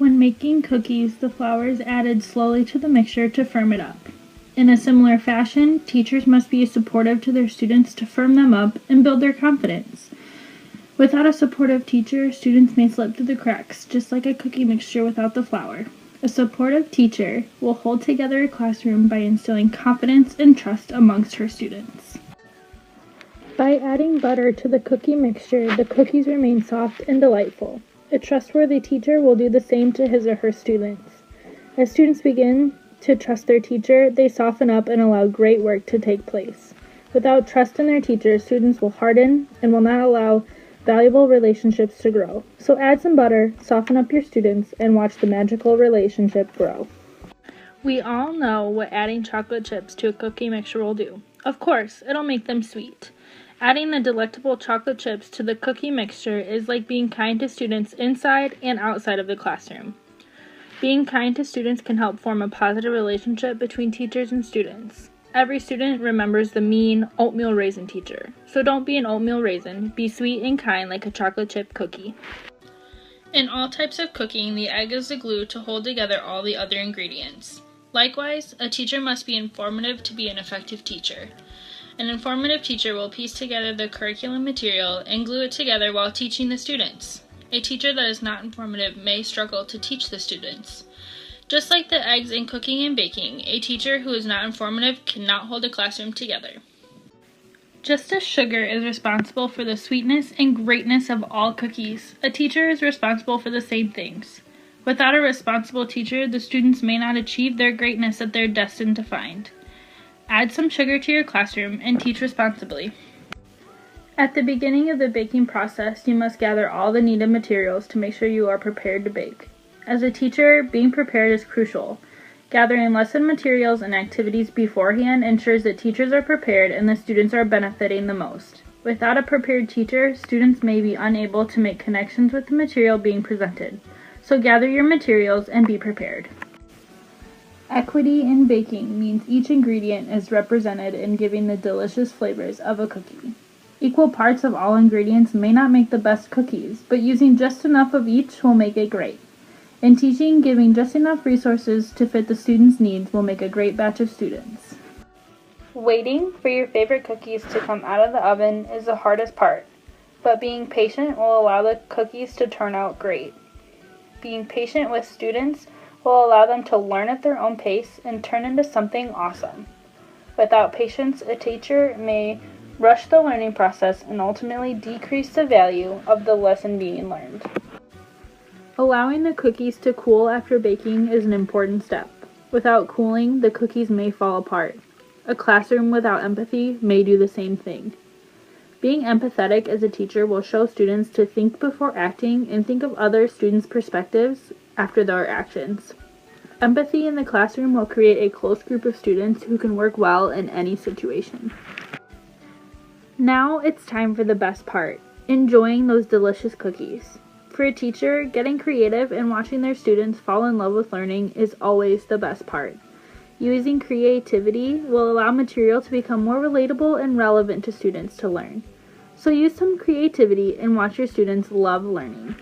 When making cookies, the flour is added slowly to the mixture to firm it up. In a similar fashion, teachers must be supportive to their students to firm them up and build their confidence. Without a supportive teacher, students may slip through the cracks, just like a cookie mixture without the flour. A supportive teacher will hold together a classroom by instilling confidence and trust amongst her students. By adding butter to the cookie mixture, the cookies remain soft and delightful. A trustworthy teacher will do the same to his or her students. As students begin to trust their teacher, they soften up and allow great work to take place. Without trust in their teacher, students will harden and will not allow valuable relationships to grow. So add some butter, soften up your students, and watch the magical relationship grow. We all know what adding chocolate chips to a cookie mixture will do. Of course, it'll make them sweet. Adding the delectable chocolate chips to the cookie mixture is like being kind to students inside and outside of the classroom. Being kind to students can help form a positive relationship between teachers and students. Every student remembers the mean oatmeal raisin teacher. So don't be an oatmeal raisin, be sweet and kind like a chocolate chip cookie. In all types of cooking, the egg is the glue to hold together all the other ingredients. Likewise, a teacher must be informative to be an effective teacher. An informative teacher will piece together the curriculum material and glue it together while teaching the students. A teacher that is not informative may struggle to teach the students. Just like the eggs in cooking and baking, a teacher who is not informative cannot hold a classroom together. Just as sugar is responsible for the sweetness and greatness of all cookies, a teacher is responsible for the same things. Without a responsible teacher, the students may not achieve their greatness that they're destined to find. Add some sugar to your classroom and teach responsibly. At the beginning of the baking process, you must gather all the needed materials to make sure you are prepared to bake. As a teacher, being prepared is crucial. Gathering lesson materials and activities beforehand ensures that teachers are prepared and the students are benefiting the most. Without a prepared teacher, students may be unable to make connections with the material being presented. So gather your materials and be prepared. Equity in baking means each ingredient is represented in giving the delicious flavors of a cookie. Equal parts of all ingredients may not make the best cookies, but using just enough of each will make it great. In teaching, giving just enough resources to fit the students' needs will make a great batch of students. Waiting for your favorite cookies to come out of the oven is the hardest part, but being patient will allow the cookies to turn out great. Being patient with students will allow them to learn at their own pace and turn into something awesome. Without patience, a teacher may rush the learning process and ultimately decrease the value of the lesson being learned. Allowing the cookies to cool after baking is an important step. Without cooling, the cookies may fall apart. A classroom without empathy may do the same thing. Being empathetic as a teacher will show students to think before acting and think of other students' perspectives after their actions. Empathy in the classroom will create a close group of students who can work well in any situation. Now it's time for the best part, enjoying those delicious cookies. For a teacher, getting creative and watching their students fall in love with learning is always the best part. Using creativity will allow material to become more relatable and relevant to students to learn. So use some creativity and watch your students love learning.